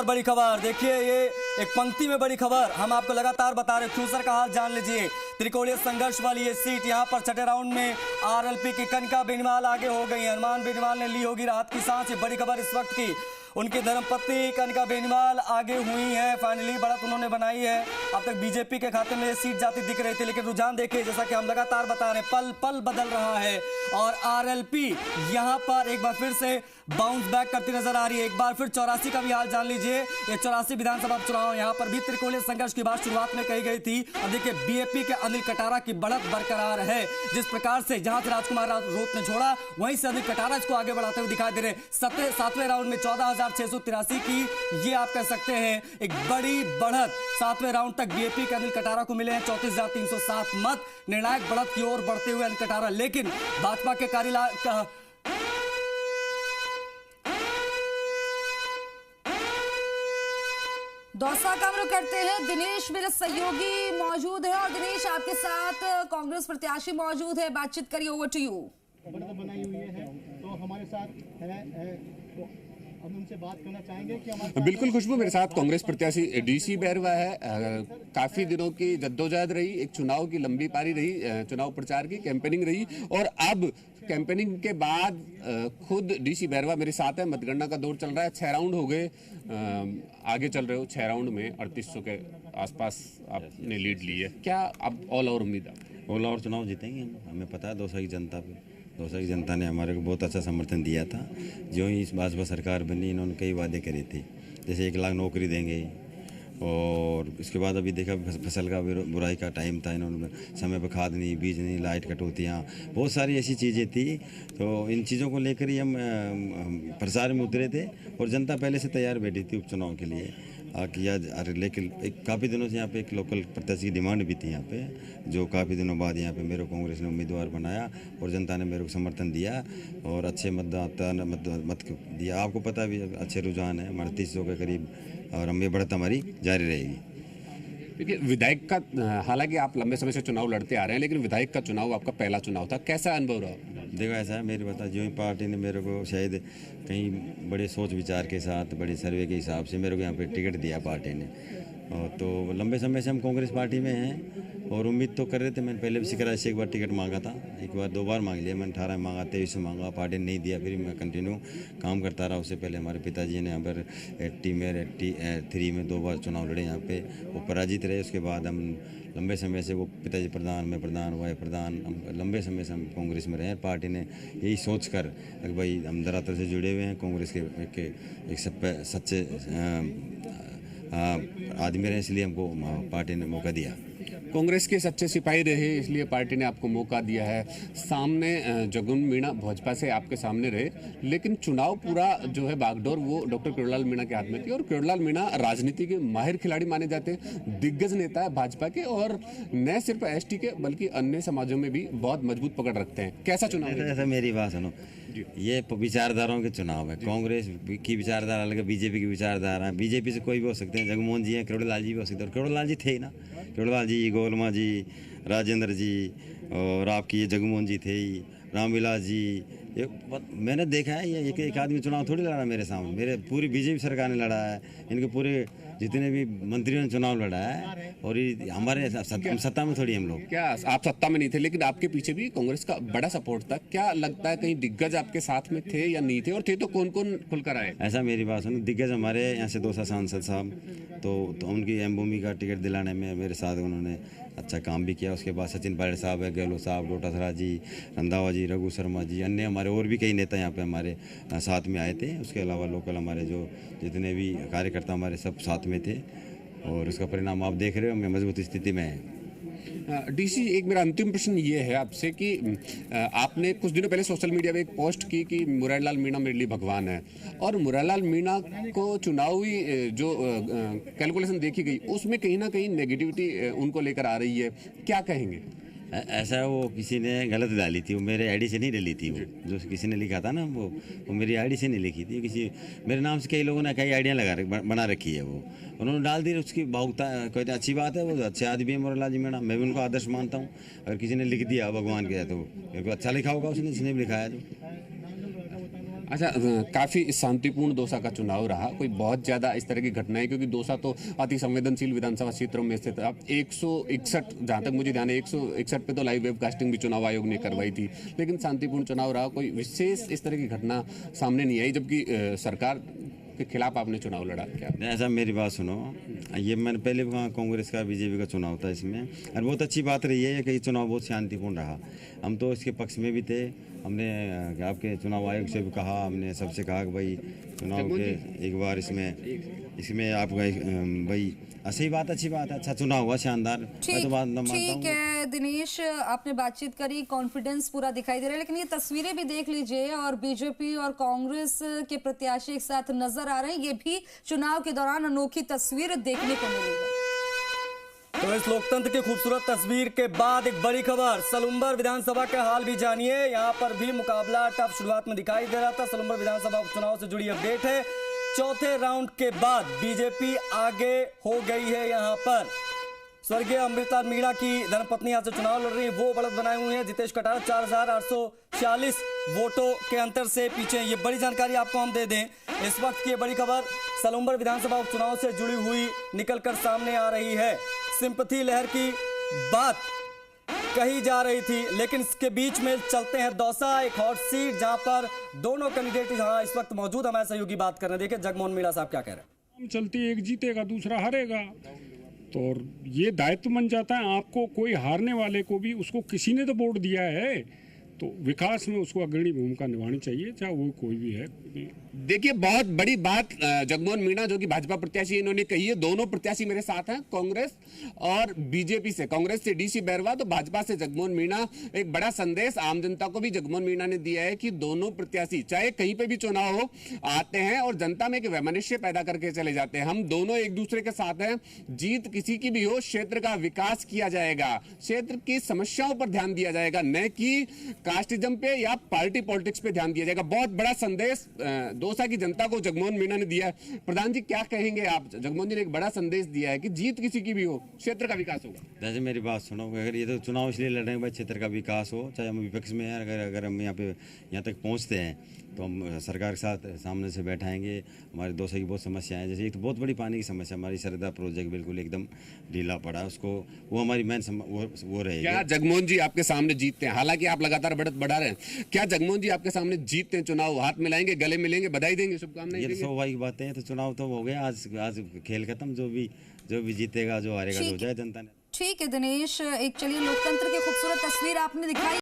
और बड़ी खबर देखिए, ये एक पंक्ति में बड़ी खबर हम आपको लगातार बता रहे। फ्यूचर का हाल जान लीजिए। त्रिकोणीय संघर्ष वाली ये सीट यहाँ पर छठे राउंड में आरएलपी की कनका बेनीवाल आगे हो गई है। हनुमान बेनीवाल ने ली होगी राहत की सांस। ये बड़ी खबर इस वक्त की। उनकी धर्मपत्नी कनका बेनीवाल आगे हुई हैं। फाइनली बढ़त उन्होंने बनाई है। अब तक बीजेपी के खाते में सीट जाती दिख रही थी, लेकिन रुझान देखिए, जैसा कि हम लगातार बता रहे हैं, पल पल बदल रहा है और आरएलपी यहाँ पर एक बार फिर से बाउंस बैक करती नजर आ रही है। एक बार फिर 84 का भी हाल जान लीजिए। ये 84 विधानसभा चुनाव, यहाँ पर भी त्रिकोणीय संघर्ष की बात शुरुआत में कही गई थी। अब देखिए, बीएपी के अनिल कटारा की बढ़त बरकरार है। जिस प्रकार से जहां से राजकुमार राउत ने छोड़ा, वहीं से अनिल कटारा इसको आगे बढ़ाते हुए दिखाई दे रहे हैं। सातवें राउंड में 14,683 की ये आप कह सकते हैं एक बड़ी बढ़त। सातवें राउंड तक बीएपी के अनिल कटारा को मिले हैं 34,307 मत। निर्णायक बढ़त की ओर बढ़ते हुए अनिल कटारा, लेकिन भाजपा के दौसा का हम करते हैं। दिनेश मेरे सहयोगी मौजूद है और दिनेश आपके साथ कांग्रेस प्रत्याशी मौजूद है, बातचीत करिए, ओवर टू यू। बनाई हुई है तो हमारे साथ है तो हम उनसे बात करना चाहेंगे कि हमारे बिल्कुल खुशबू, मेरे साथ कांग्रेस प्रत्याशी डीसी बैरवा है। काफी दिनों की जद्दोजहद रही, एक चुनाव की लंबी पारी रही, चुनाव प्रचार की कैंपेनिंग रही और अब कैंपेनिंग के बाद खुद डीसी बैरवा मेरे साथ है। मतगणना का दौर चल रहा है, 6 राउंड हो गए, आगे चल रहे हो 6 राउंड में 3800 के आसपास आपने लीड ली है। क्या अब ऑल ओवर उम्मीद है? ऑल ओवर चुनाव जीतेंगे हमें पता है। दौसा की जनता पे, दौसा की जनता ने हमारे को बहुत अच्छा समर्थन दिया था। जो ही इस भाजपा सरकार बनी, इन्होंने कई वादे करे थे, जैसे 1 लाख नौकरी देंगे और इसके बाद अभी देखा फसल का बुराई का टाइम था, इन्होंने समय पर खाद नहीं, बीज नहीं, लाइट कटौतियाँ, बहुत सारी ऐसी चीज़ें थी। तो इन चीज़ों को लेकर ही हम प्रचार में उतरे थे और जनता पहले से तैयार बैठी थी उपचुनाव के लिए किया। लेकिन काफ़ी दिनों से यहाँ पे एक लोकल प्रत्याशी की डिमांड भी थी यहाँ पे, जो काफ़ी दिनों बाद यहाँ पे मेरे को कांग्रेस ने उम्मीदवार बनाया और जनता ने मेरे को समर्थन दिया और अच्छे मतदाता मत दिया। आपको पता भी अच्छे रुझान है हमारे 300 के करीब और हम ये बढ़त हमारी जारी रहेगी। देखिए, विधायक का, हालांकि आप लंबे समय से चुनाव लड़ते आ रहे हैं, लेकिन विधायक का चुनाव आपका पहला चुनाव था, कैसा अनुभव रहा? देखो ऐसा है, मेरी बता, जो ही पार्टी ने मेरे को शायद कहीं बड़े सोच विचार के साथ, बड़े सर्वे के हिसाब से मेरे को यहाँ पे टिकट दिया पार्टी ने। और तो लंबे समय से हम कांग्रेस पार्टी में हैं और उम्मीद तो कर रहे थे। मैंने पहले भी सिकराज से एक बार टिकट मांगा था, एक बार 2 बार मांग लिया मैंने। 18 में मांगा, 23 में मांगा, पार्टी ने नहीं दिया। फिर मैं कंटिन्यू काम करता रहा। उससे पहले हमारे पिताजी ने यहाँ पर 80 में 83 में 2 बार चुनाव लड़े, यहाँ पे वो पराजित रहे। उसके बाद हम लंबे समय से, वो पिताजी प्रधान, मैं प्रधान, वह प्रधान, हम लंबे समय से हम कांग्रेस में रहे। पार्टी ने यही सोच कर कि भाई हम धरातल से जुड़े हुए हैं, कांग्रेस के एक सच्चे आदमी रहे, इसलिए हमको पार्टी ने मौका दिया। कांग्रेस के सच्चे सिपाही रहे, इसलिए पार्टी ने आपको मौका दिया है। सामने जगन मीणा भाजपा से आपके सामने रहे, लेकिन चुनाव पूरा जो है बागडोर वो डॉक्टर किरोड़ीलाल मीणा के हाथ में थी। और किरोड़ीलाल मीणा राजनीति के माहिर खिलाड़ी माने जाते हैं, दिग्गज नेता है भाजपा के और न सिर्फ एसटी के बल्कि अन्य समाजों में भी बहुत मजबूत पकड़ रखते हैं। कैसा चुनाव है? ऐसा मेरी बात सुनो, ये विचारधाराओं के चुनाव है। कांग्रेस की विचारधारा अलग है, बीजेपी की विचारधारा है। बीजेपी से कोई भी हो सकते हैं, जगमोहन जी हैं, किरोड़ीलाल जी भी हो सकते हैं। और किरोड़ीलाल जी थे ही ना, किरोड़ीलाल जी, गोलमा जी, राजेंद्र जी और आपकी ये जगमोहन जी थे ही, रामविलास जी। ये मैंने देखा है, ये एक आदमी चुनाव थोड़ी लड़ा मेरे सामने, मेरे पूरी बीजेपी सरकार ने लड़ा है, इनके पूरे जितने भी मंत्रियों ने चुनाव लड़ा है और ये हमारे सत्ता में थोड़ी हम लोग। क्या आप सत्ता में नहीं थे, लेकिन आपके पीछे भी कांग्रेस का बड़ा सपोर्ट था? क्या लगता है कहीं दिग्गज आपके साथ में थे या नहीं थे, और थे तो कौन कौन खुलकर आए? ऐसा मेरी बात सुनो, दिग्गज हमारे यहाँ से 2 सांसद साहब, तो उनकी एम भूमि का टिकट दिलाने में मेरे साथ उन्होंने अच्छा काम भी किया। उसके बाद सचिन पायलट साहब है, गहलोत साहब, डोटासरा जी, रंधावा जी, रघु शर्मा जी, अन्य हमारे और भी कई नेता यहाँ पे हमारे साथ में आए थे। उसके अलावा लोकल हमारे जो जितने भी कार्यकर्ता हमारे सब साथ में थे और उसका परिणाम आप देख रहे हो, मैं मजबूत स्थिति में है। डीसी, एक मेरा अंतिम प्रश्न ये है आपसे कि आपने कुछ दिनों पहले सोशल मीडिया पे एक पोस्ट की कि मुरारीलाल मीणा मेरे लिए भगवान है, और मुरारीलाल मीणा को चुनावी जो कैलकुलेशन देखी गई उसमें कहीं ना कहीं नेगेटिविटी उनको लेकर आ रही है, क्या कहेंगे? ऐसा वो किसी ने गलत डाली थी, वो मेरे आईडी से नहीं डली थी। वो जो किसी ने लिखा था ना, वो मेरी आईडी से नहीं लिखी थी। किसी मेरे नाम से कई लोगों ने कई आइडियाँ बना रखी है, वो उन्होंने डाल दी। उसकी भावुकता कहते अच्छी बात है, वो अच्छे आदमी है मुरारीलाल जी मीणा, मैं भी उनको आदर्श मानता हूँ। अगर किसी ने लिख दिया भगवान के तो मेरे को अच्छा लिखा होगा उसने, जिसने भी लिखा है। अच्छा, काफी शांतिपूर्ण दौसा का चुनाव रहा, कोई बहुत ज्यादा इस तरह की घटनाएं, क्योंकि दौसा तो अति संवेदनशील विधानसभा क्षेत्रों में स्थित है। अब 161, जहां तक मुझे ध्यान है 161 पे तो लाइव वेबकास्टिंग भी चुनाव आयोग ने करवाई थी, लेकिन शांतिपूर्ण चुनाव रहा, कोई विशेष इस तरह की घटना सामने नहीं आई, जबकि सरकार के खिलाफ आपने चुनाव लड़ा। क्या ऐसा, मेरी बात सुनो, ये मैंने पहले भी कहा कांग्रेस का बीजेपी का चुनाव था इसमें, और बहुत अच्छी बात रही है कि ये चुनाव बहुत शांतिपूर्ण रहा। हम तो इसके पक्ष में भी थे, हमने आपके चुनाव आयोग से भी कहा, हमने सबसे कहा कि भाई चुनाव के एक बार इसमें आप भाई सही बात, अच्छी बात है, अच्छा चुनाव हुआ, शानदार। मैं तो बात मानता हूं। ठीक है दिनेश, आपने बातचीत करी, कॉन्फिडेंस पूरा दिखाई दे रहा है, लेकिन ये तस्वीरें भी देख लीजिए और बीजेपी और कांग्रेस के प्रत्याशी एक साथ नजर आ रहे हैं, ये भी चुनाव के दौरान अनोखी तस्वीर देखने को मिली है। तो इस लोकतंत्र की खूबसूरत तस्वीर के बाद एक बड़ी खबर, सलुम्बर विधानसभा का हाल भी जानिए। यहाँ पर भी मुकाबला टफ शुरुआत में दिखाई दे रहा था। सलुम्बर विधानसभा उपचुनाव से जुड़ी अपडेट है। चौथे राउंड के बाद बीजेपी आगे हो गई है। यहाँ पर स्वर्गीय अमृता मीणा की धर्मपत्नी यहाँ से चुनाव लड़ रही है, वो बढ़त बनाए हुए हैं। जितेश कटारा 4846 वोटों के अंतर से पीछे। ये बड़ी जानकारी आपको हम दे दें, इस वक्त की बड़ी खबर सलुम्बर विधानसभा उपचुनाव से जुड़ी हुई निकलकर सामने आ रही है। सिंपैथी लहर की बात कही जा रही थी, लेकिन इसके बीच में चलते हैं दौसा, एक हॉट सीट जहां पर दोनों कैंडिडेट यहाँ इस वक्त मौजूद। हमारे सहयोगी बात कर रहे हैं, देखिए जगमोहन मीणा साहब क्या कह रहे हैं। हम चलती, एक जीतेगा दूसरा हारेगा, तो ये दायित्व बन जाता है आपको, कोई हारने वाले को भी उसको किसी ने तो वोट दिया है, तो विकास में उसको अग्रणी भूमिका निभानी चाहिए, चाहे वो कोई भी है। देखिए, बहुत बड़ी बात जगमोहन मीणा जो कि भाजपा प्रत्याशी इन्होंने कही है। दोनों प्रत्याशी मेरे साथ हैं, कांग्रेस और बीजेपी से। कांग्रेस से डीसी बैरवा, तो भाजपा से जगमोहन मीणा। एक बड़ा संदेश आम जनता को भी जगमोहन मीणा ने दिया है कि दोनों प्रत्याशी चाहे कहीं पे भी चुनाव हो, आते हैं और जनता में एक वैमनस्य पैदा करके चले जाते हैं। हम दोनों एक दूसरे के साथ हैं, जीत किसी की भी हो, क्षेत्र का विकास किया जाएगा, क्षेत्र की समस्याओं पर ध्यान दिया जाएगा, न कि कास्टिज्म पे या पार्टी पॉलिटिक्स पे ध्यान दिया जाएगा। बहुत बड़ा संदेश दौसा की जनता को जगमोहन मीणा ने दिया है। प्रधान जी क्या कहेंगे आप? जगमोहन जी ने एक बड़ा संदेश दिया है कि जीत किसी की भी हो, क्षेत्र का विकास होगा। जैसे मेरी बात सुनो, अगर ये तो चुनाव इसलिए लड़ रहे हैं भाई क्षेत्र का विकास हो, चाहे हम विपक्ष में हैं, अगर हम यहाँ तक पहुँचते हैं तो हम सरकार के साथ सामने से बैठाएंगे। हमारे दौसा की बहुत समस्याएं हैं, जैसे एक तो बहुत बड़ी पानी की समस्या, हमारी सरदा प्रोजेक्ट बिल्कुल एकदम ढीला पड़ा, उसको वो हमारी मेन वो रहेगी। क्या जगमोहन जी आपके सामने जीतते हैं? हालांकि आप लगातार बढ़त बढ़ा रहे हैं, क्या जगमोहन जी आपके सामने जीतते हैं, चुनाव हाथ मिलाएंगे, गले मिलेंगे, बधाई देंगे, शुभकामनाएं देंगे? ये तो स्वाभाविक बातें हैं, तो चुनाव तो हो गया, आज खेल खत्म, जो भी जीतेगा, जो हारेगा, जो हो जाए जनता ने। ठीक है दिनेश, एक चलिए लोकतंत्र की खूबसूरत तस्वीर आपने दिखाई।